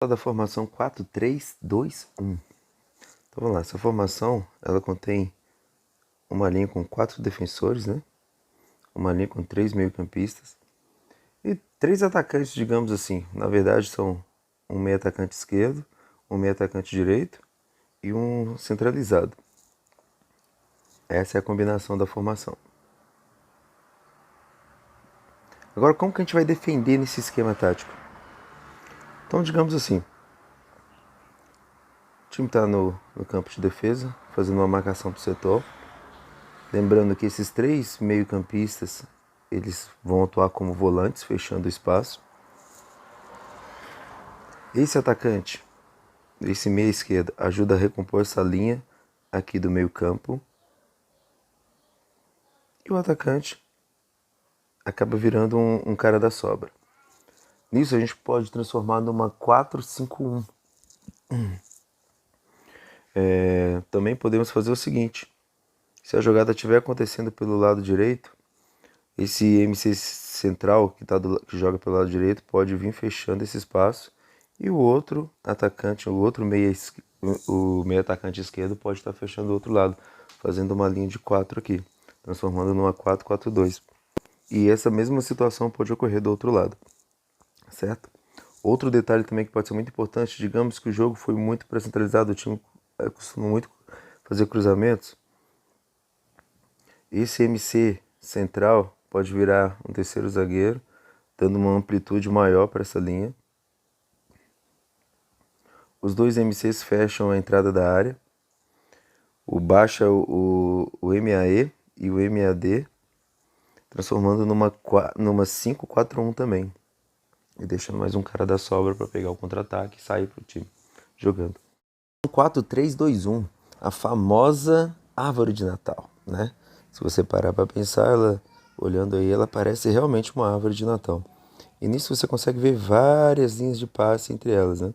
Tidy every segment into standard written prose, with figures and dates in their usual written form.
Da formação 4-3-2-1. Então vamos lá, essa formação ela contém uma linha com 4 defensores, né? Uma linha com 3 meio-campistas e 3 atacantes, digamos assim. Na verdade são um meio atacante esquerdo, um meio atacante direito e um centralizado. Essa é a combinação da formação. Agora, como que a gente vai defender nesse esquema tático? Então, digamos assim, o time está no campo de defesa, fazendo uma marcação para o setor. Lembrando que esses 3 meio-campistas, eles vão atuar como volantes, fechando o espaço. Esse atacante, esse meia esquerda, ajuda a recompor essa linha aqui do meio-campo. E o atacante acaba virando um cara da sobra. Nisso a gente pode transformar numa 4-5-1. Também podemos fazer o seguinte: se a jogada estiver acontecendo pelo lado direito, esse MC central que joga pelo lado direito pode vir fechando esse espaço e o outro atacante, o meio atacante esquerdo pode estar fechando do outro lado, fazendo uma linha de 4 aqui, transformando numa 4-4-2. E essa mesma situação pode ocorrer do outro lado, certo? Outro detalhe também que pode ser muito importante, digamos que o jogo foi muito centralizado, o time costuma muito fazer cruzamentos. Esse MC central pode virar um terceiro zagueiro, dando uma amplitude maior para essa linha. Os dois MCs fecham a entrada da área. Baixa o MAE e o MAD, transformando numa 5-4-1 também. E deixando mais um cara da sobra para pegar o contra-ataque e sair para o time jogando. 4-3-2-1, a famosa árvore de Natal, né? Se você parar para pensar, ela, olhando aí, ela parece realmente uma árvore de Natal. E nisso você consegue ver várias linhas de passe entre elas, né?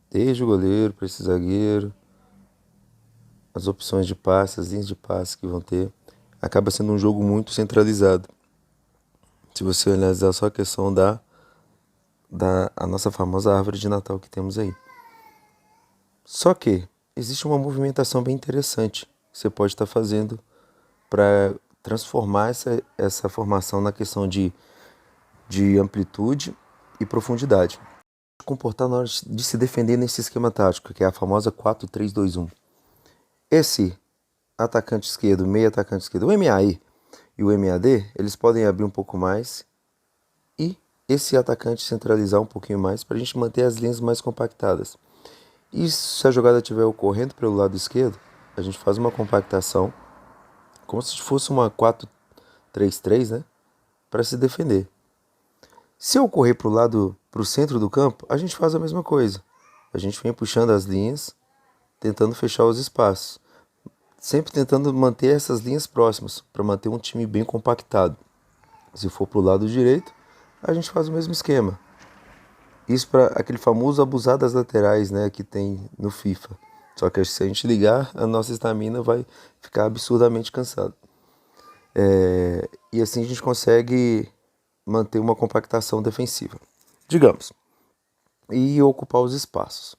Desde o goleiro para esse zagueiro, as opções de passe, as linhas de passe que vão ter. Acaba sendo um jogo muito centralizado. Se você analisar só a questão a nossa famosa árvore de Natal que temos aí. Só que existe uma movimentação bem interessante que você pode estar fazendo para transformar essa formação na questão de amplitude e profundidade. Comportar na hora de se defender nesse esquema tático, que é a famosa 4-3-2-1. Esse atacante esquerdo, meio atacante esquerdo, o MAE e o MAD, eles podem abrir um pouco mais e esse atacante centralizar um pouquinho mais para a gente manter as linhas mais compactadas. E se a jogada estiver ocorrendo pelo lado esquerdo, a gente faz uma compactação, como se fosse uma 4-3-3, né? Para se defender. Se ocorrer para o centro do campo, a gente faz a mesma coisa. A gente vem puxando as linhas, tentando fechar os espaços. Sempre tentando manter essas linhas próximas, para manter um time bem compactado. Se for para o lado direito, a gente faz o mesmo esquema. Isso para aquele famoso abusar das laterais, né, que tem no FIFA. Só que se a gente ligar, a nossa estamina vai ficar absurdamente cansada. E assim a gente consegue manter uma compactação defensiva, digamos, e ocupar os espaços.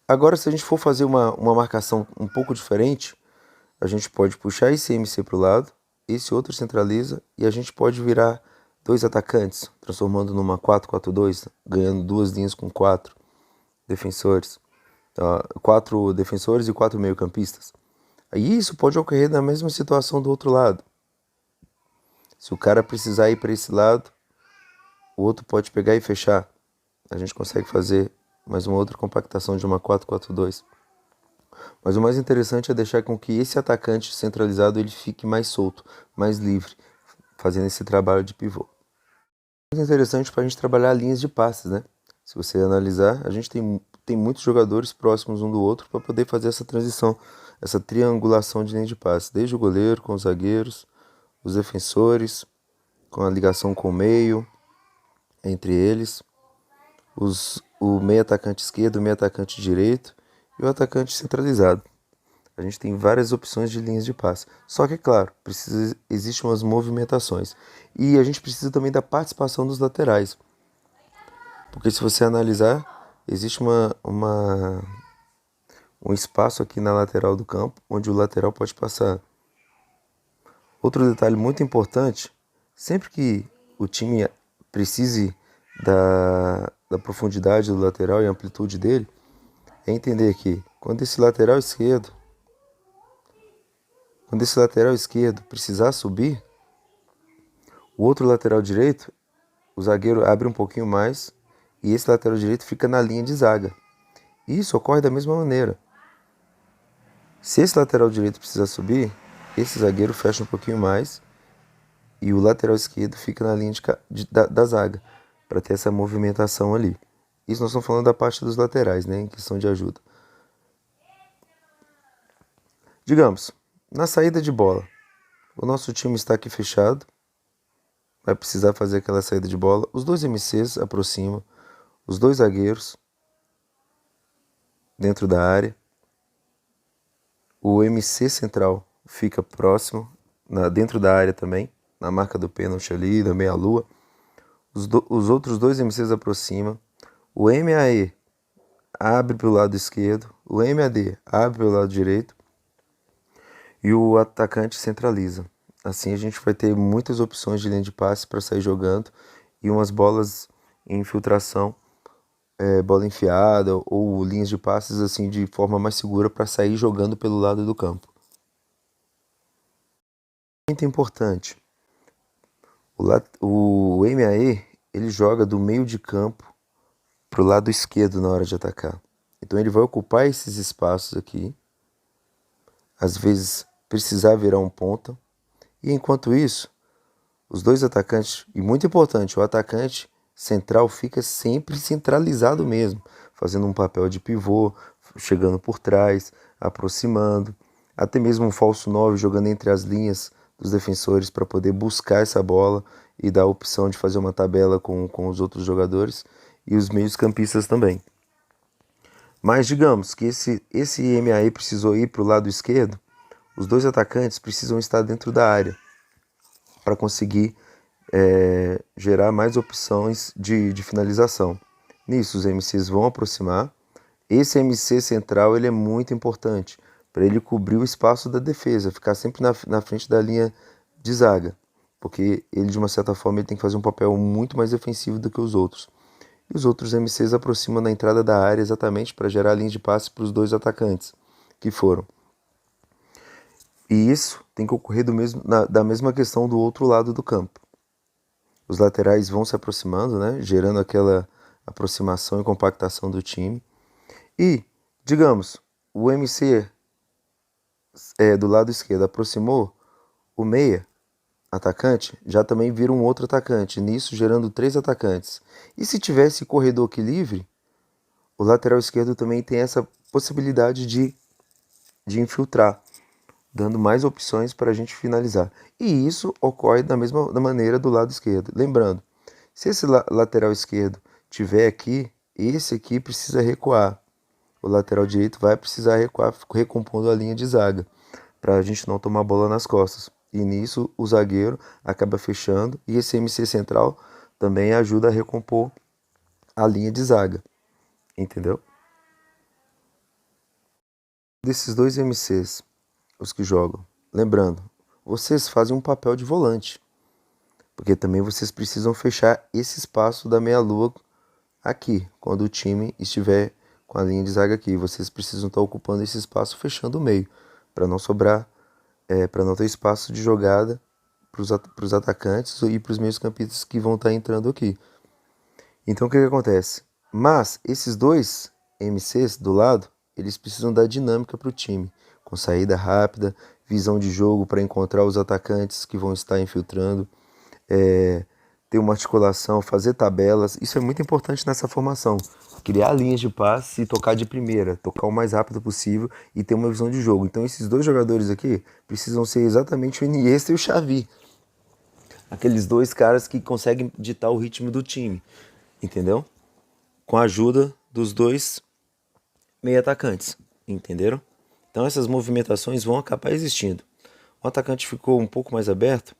Agora, se a gente for fazer uma marcação um pouco diferente, a gente pode puxar esse MC para o lado, esse outro centraliza e a gente pode virar 2 atacantes, transformando numa 4-4-2, ganhando 2 linhas com 4 defensores. 4 defensores e 4 meio-campistas. Aí isso pode ocorrer na mesma situação do outro lado. Se o cara precisar ir para esse lado, o outro pode pegar e fechar. A gente consegue fazer mais uma outra compactação de uma 4-4-2. Mas o mais interessante é deixar com que esse atacante centralizado ele fique mais solto, mais livre, fazendo esse trabalho de pivô. É muito interessante para a gente trabalhar linhas de passes, né? Se você analisar, a gente tem muitos jogadores próximos um do outro para poder fazer essa transição, essa triangulação de linha de passe, desde o goleiro com os zagueiros, os defensores, com a ligação com o meio, entre eles, o meio atacante esquerdo, o meio atacante direito e o atacante centralizado. A gente tem várias opções de linhas de passe. Só que, é claro, existem umas movimentações. E a gente precisa também da participação dos laterais. Porque se você analisar, existe um espaço aqui na lateral do campo, onde o lateral pode passar. Outro detalhe muito importante, sempre que o time precise da profundidade do lateral e amplitude dele, é entender que quando esse lateral esquerdo precisar subir, o outro lateral direito, o zagueiro abre um pouquinho mais e esse lateral direito fica na linha de zaga. Isso ocorre da mesma maneira. Se esse lateral direito precisar subir, esse zagueiro fecha um pouquinho mais e o lateral esquerdo fica na linha da zaga, para ter essa movimentação ali. Isso nós estamos falando da parte dos laterais, né, em questão de ajuda. Digamos, na saída de bola, o nosso time está aqui fechado, vai precisar fazer aquela saída de bola, os dois MCs aproximam, os dois zagueiros dentro da área, o MC central fica próximo, dentro da área também, na marca do pênalti ali, da meia-lua. Os outros dois MCs aproximam. O MAE abre para o lado esquerdo. O MAD abre para o lado direito. E o atacante centraliza. Assim a gente vai ter muitas opções de linha de passe para sair jogando. E umas bolas em infiltração, bola enfiada ou linhas de passes assim de forma mais segura para sair jogando pelo lado do campo. Muito importante. O MAE ele joga do meio de campo para o lado esquerdo na hora de atacar. Então ele vai ocupar esses espaços aqui, às vezes precisar virar um ponta, e enquanto isso, os dois atacantes, e muito importante, o atacante central fica sempre centralizado mesmo, fazendo um papel de pivô, chegando por trás, aproximando, até mesmo um falso 9 jogando entre as linhas dos defensores para poder buscar essa bola e dar a opção de fazer uma tabela com os outros jogadores e os meios campistas também. Mas digamos que esse MAE precisou ir para o lado esquerdo, os dois atacantes precisam estar dentro da área para conseguir gerar mais opções de finalização. Nisso os MCs vão aproximar. Esse MC central ele é muito importante para ele cobrir o espaço da defesa, ficar sempre na frente da linha de zaga, porque ele de uma certa forma ele tem que fazer um papel muito mais defensivo do que os outros. E os outros MCs aproximam na entrada da área exatamente para gerar a linha de passe para os dois atacantes que foram. E isso tem que ocorrer da mesma questão do outro lado do campo. Os laterais vão se aproximando, né, gerando aquela aproximação e compactação do time. E, digamos, o MC do lado esquerdo aproximou, o meia, atacante, já também vira um outro atacante, nisso gerando 3 atacantes. E se tivesse corredor aqui livre, o lateral esquerdo também tem essa possibilidade de infiltrar, dando mais opções para a gente finalizar. E isso ocorre da mesma maneira do lado esquerdo. Lembrando, se esse lateral esquerdo tiver aqui, esse aqui precisa recuar. O lateral direito vai precisar recuar, recompondo a linha de zaga, para a gente não tomar bola nas costas. E nisso o zagueiro acaba fechando e esse MC central também ajuda a recompor a linha de zaga. Entendeu? Desses dois MCs, os que jogam, lembrando, vocês fazem um papel de volante, porque também vocês precisam fechar esse espaço da meia-lua aqui, quando o time estiver com a linha de zaga aqui. Vocês precisam estar ocupando esse espaço, fechando o meio, para não sobrar, para não ter espaço de jogada para os atacantes e para os meios-campistas que vão estar entrando aqui. Então o que acontece? Mas esses dois MCs do lado, eles precisam dar dinâmica para o time, com saída rápida, visão de jogo para encontrar os atacantes que vão estar infiltrando, ter uma articulação, fazer tabelas. Isso é muito importante nessa formação. Criar linhas de passe e tocar de primeira, tocar o mais rápido possível e ter uma visão de jogo. Então esses dois jogadores aqui precisam ser exatamente o Iniesta e o Xavi. Aqueles dois caras que conseguem ditar o ritmo do time, entendeu? Com a ajuda dos dois meio-atacantes, entenderam? Então essas movimentações vão acabar existindo. O atacante ficou um pouco mais aberto,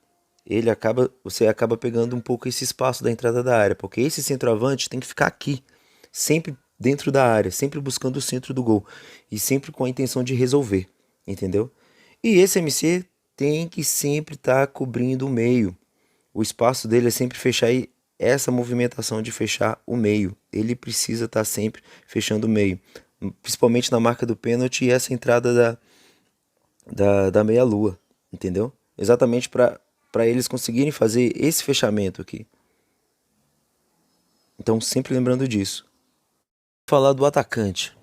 você acaba pegando um pouco esse espaço da entrada da área, porque esse centroavante tem que ficar aqui, sempre dentro da área, sempre buscando o centro do gol e sempre com a intenção de resolver, entendeu? E esse MC tem que sempre estar cobrindo o meio. O espaço dele é sempre fechar essa movimentação de fechar o meio. Ele precisa estar sempre fechando o meio, principalmente na marca do pênalti e essa entrada da meia-lua, entendeu? Exatamente para eles conseguirem fazer esse fechamento aqui. Então, sempre lembrando disso. Vou falar do atacante.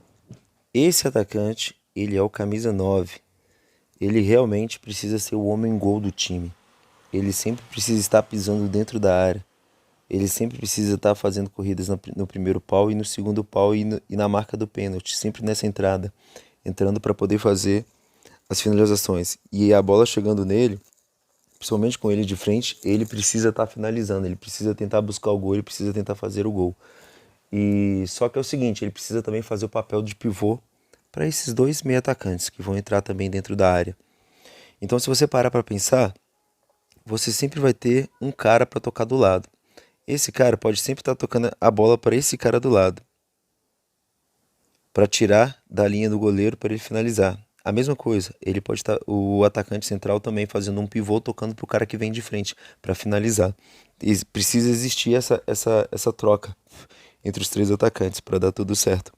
Esse atacante, ele é o camisa 9. Ele realmente precisa ser o homem-gol do time. Ele sempre precisa estar pisando dentro da área. Ele sempre precisa estar fazendo corridas no primeiro pau e no segundo pau e na marca do pênalti. Sempre nessa entrada. Entrando para poder fazer as finalizações. E a bola chegando nele, principalmente com ele de frente, ele precisa estar finalizando. Ele precisa tentar buscar o gol, ele precisa tentar fazer o gol. E só que é o seguinte, ele precisa também fazer o papel de pivô para esses dois meio atacantes que vão entrar também dentro da área. Então, se você parar para pensar, você sempre vai ter um cara para tocar do lado. Esse cara pode sempre estar tocando a bola para esse cara do lado, para tirar da linha do goleiro para ele finalizar. A mesma coisa, ele pode estar o atacante central também fazendo um pivô tocando para o cara que vem de frente para finalizar. E precisa existir essa troca entre os três atacantes para dar tudo certo.